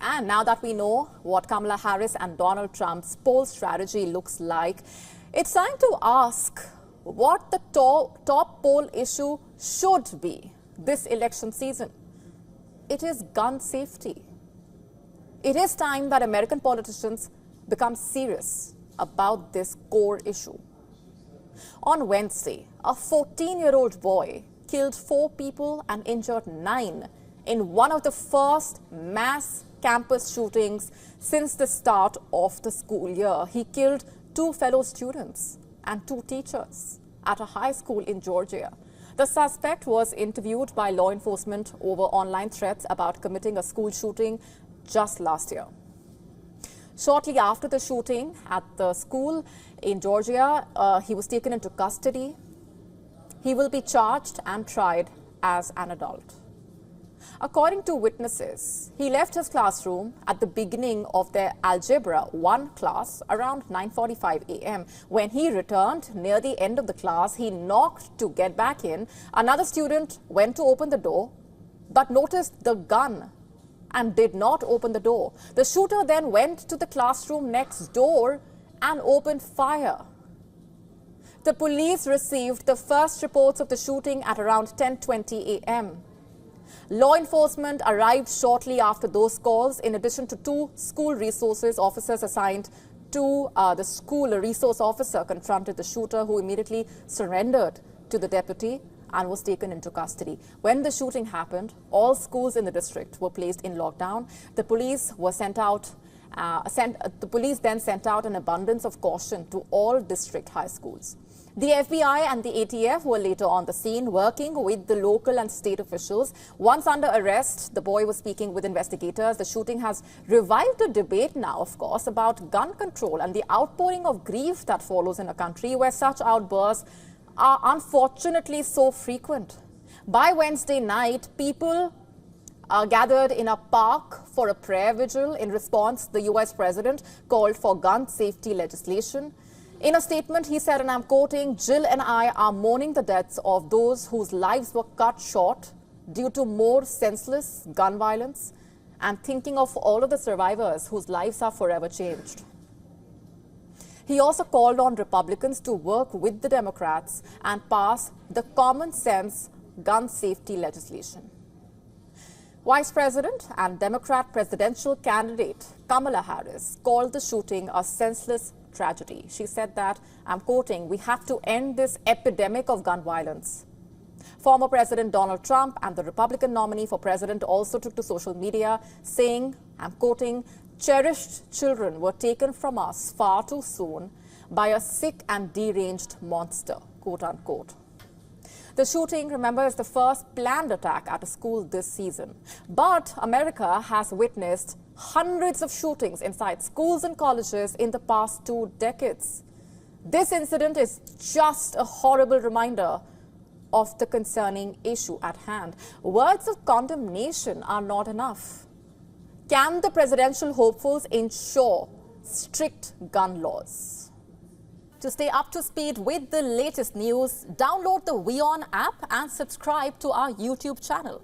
And now that we know what Kamala Harris and Donald Trump's poll strategy looks like, it's time to ask what the top poll issue should be this election season. It is gun safety. It is time that American politicians become serious about this core issue. On Wednesday, a 14-year-old boy killed 4 people and injured 9 in one of the first mass campus shootings since the start of the school year. He killed 2 fellow students and 2 teachers at a high school in Georgia. The suspect was interviewed by law enforcement over online threats about committing a school shooting just last year. Shortly after the shooting at the school in Georgia, he was taken into custody. He will be charged and tried as an adult. According to witnesses, he left his classroom at the beginning of their Algebra 1 class around 9:45 a.m. When he returned near the end of the class, he knocked to get back in. Another student went to open the door but noticed the gun and did not open the door. The shooter then went to the classroom next door and opened fire. The police received the first reports of the shooting at around 10:20 a.m. Law enforcement arrived shortly after those calls, in addition to 2 school resources officers assigned to the school. A resource officer confronted the shooter, who immediately surrendered to the deputy and was taken into custody. When the shooting happened, all schools in the district were placed in lockdown. The police were the police then sent out an abundance of caution to all district high schools. The FBI and the ATF were later on the scene, working with the local and state officials. Once under arrest, the boy was speaking with investigators. The shooting has revived a debate now, of course, about gun control and the outpouring of grief that follows in a country where such outbursts are unfortunately so frequent. By Wednesday night, people gathered in a park for a prayer vigil. In response, the US president called for gun safety legislation. In a statement, he said, and I'm quoting, "Jill and I are mourning the deaths of those whose lives were cut short due to more senseless gun violence and thinking of all of the survivors whose lives are forever changed." He also called on Republicans to work with the Democrats and pass the common sense gun safety legislation. Vice President and Democrat presidential candidate Kamala Harris called the shooting a senseless tragedy. She said that, I'm quoting, "We have to end this epidemic of gun violence." Former President Donald Trump and the Republican nominee for president also took to social media saying, I'm quoting, "Cherished children were taken from us far too soon by a sick and deranged monster," quote unquote. The shooting, remember, is the first planned attack at a school this season. But America has witnessed hundreds of shootings inside schools and colleges in the past 2 decades. This incident is just a horrible reminder of the concerning issue at hand. Words of condemnation are not enough. Can the presidential hopefuls ensure strict gun laws? To stay up to speed with the latest news, download the WION app and subscribe to our YouTube channel.